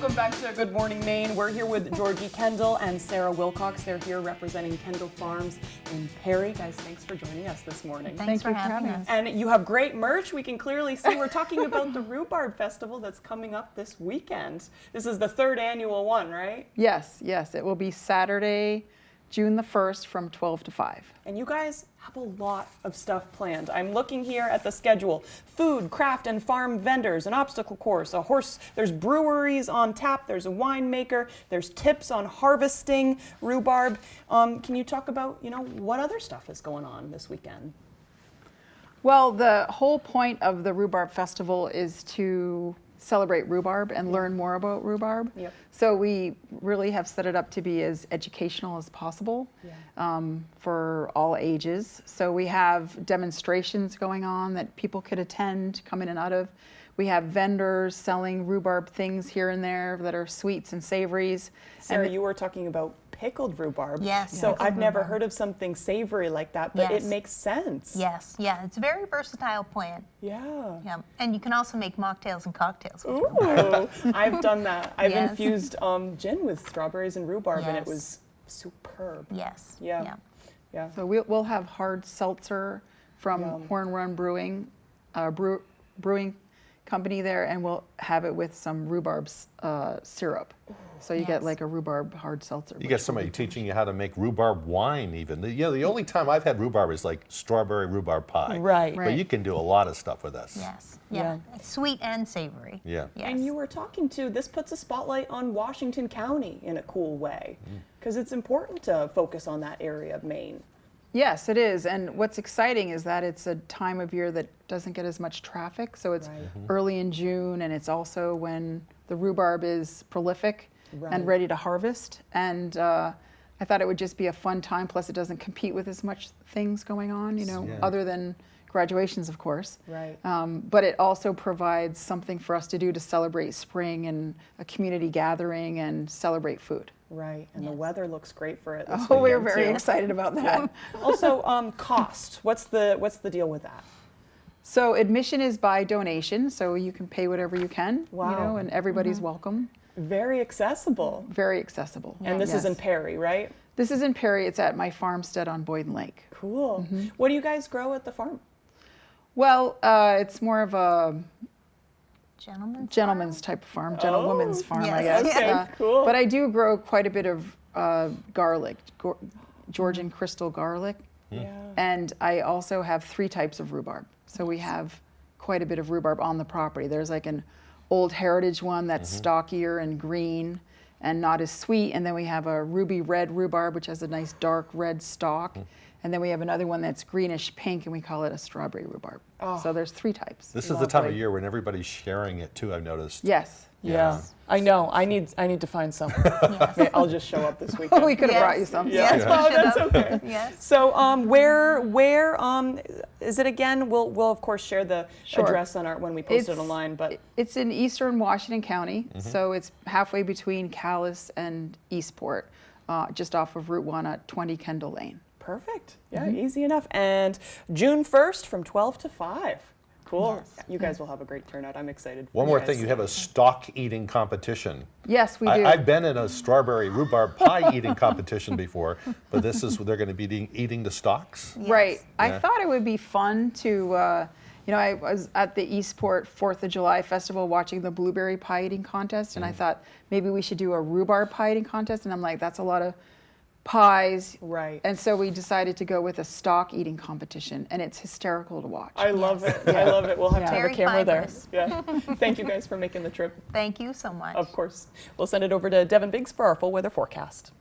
Welcome back to Good Morning Maine. We're here with Georgie Kendall and Sarah Wilcox. They're here representing Kendall Farms in Perry. Guys, thanks for joining us this morning. Thanks for having us. And you have great merch. We can clearly see we're talking about the Rhubarb Festival that's coming up this weekend. This is the third annual one, right? Yes, yes. It will be Saturday, June the 1st from 12 to 5. And you guys have a lot of stuff planned. I'm looking here at the schedule. Food, craft, and farm vendors, an obstacle course, a horse, there's breweries on tap, there's a winemaker, there's tips on harvesting rhubarb. Can you talk about, what other stuff is going on this weekend? Well, the whole point of the Rhubarb Festival is to celebrate rhubarb and learn more about rhubarb. Yep. So we really have set it up to be as educational as possible for all ages. So we have demonstrations going on that people could attend, come in and out of. We have vendors selling rhubarb things here and there that are sweets and savories. Sarah, you were talking about pickled rhubarb. Yes. So pickled I've never rhubarb. heard of something savory like that, but it Yes. makes sense. Yes, yeah, it's a very versatile plant. Yeah. Yeah, and you can also make mocktails and cocktails. With Ooh, I've done that. I've Yes. infused gin with strawberries and rhubarb, and it Yes. was superb. Yes. Yeah. Yeah. So we'll have hard seltzer from Yum. Horn Run Brewing, brewing company there, and we'll have it with some rhubarb syrup. So you get Yes. like a rhubarb hard seltzer. You get somebody teaching you how to make rhubarb wine even. The only time I've had rhubarb is like strawberry rhubarb pie. Right. But you can do a lot of stuff with this. Yes. Yeah. It's sweet and savory. Yeah. Yes. And you were talking to, this puts a spotlight on Washington County in a cool way, because it's important to focus on that area of Maine. Yes, it is. And what's exciting is that it's a time of year that doesn't get as much traffic. So it's Right. early in June, and it's also when the rhubarb is prolific Right. and ready to harvest. And I thought it would just be a fun time. Plus, it doesn't compete with as much things going on, Yeah. other than graduations, of course. Right. But it also provides something for us to do to celebrate spring and a community gathering and celebrate food. Right. And the weather looks great for it this Oh, we're weekend, very too. excited about that. Also, cost. What's the deal with that? So admission is by donation, so you can pay whatever you can, Wow. and everybody's welcome. Very accessible. Very accessible. And this is in Yes. Perry, right? This is in Perry. It's at my farmstead on Boyden Lake. Cool. What do you guys grow at the farm? Well, it's more of a gentleman's farm? type of farm, gentlewoman's farm, I Yes. guess. Okay, cool. But I do grow quite a bit of garlic, Georgian crystal garlic. Yeah. And I also have 3 types of rhubarb. So we have quite a bit of rhubarb on the property. There's like an old heritage one that's stockier and green and not as sweet. And then we have a ruby red rhubarb, which has a nice dark red stalk. And then we have another one that's greenish pink, and we call it a strawberry rhubarb. So there's 3 types. This is the time of Lovely. year when everybody's sharing it too, I've noticed. Yes. Yeah. I know. I need to find some. Yes. Okay, I'll just show up this weekend. We could have Yes. brought you some. Yeah. Yes, Oh, we should that's have. okay. Yes. So where is it again? We'll of course share the Sure. address on when we post it It's- online. But It's in eastern Washington County, so it's halfway between Calais and Eastport, just off of Route 1 at 20 Kendall Lane. perfect. Yeah, easy enough. And June 1st from 12 to 5. Cool. Yes. You guys will have a great turnout. I'm excited. For One more guys. thing, you have a stock eating competition. Yes, we do. I've been in a strawberry rhubarb pie eating competition before, but they're going to be eating the stalks. Right. I Yeah. thought it would be fun to, I was at the Eastport 4th of July festival watching the blueberry pie eating contest, and I thought maybe we should do a rhubarb pie eating contest, and I'm like, that's a lot of pies. Right. And so we decided to go with a stock eating competition, and it's hysterical to watch. I love it. I love it. We'll have to have a Very camera fibrous. there. Yeah. Thank you guys for making the trip. Thank you so much. Of course. We'll send it over to Devin Biggs for our full weather forecast.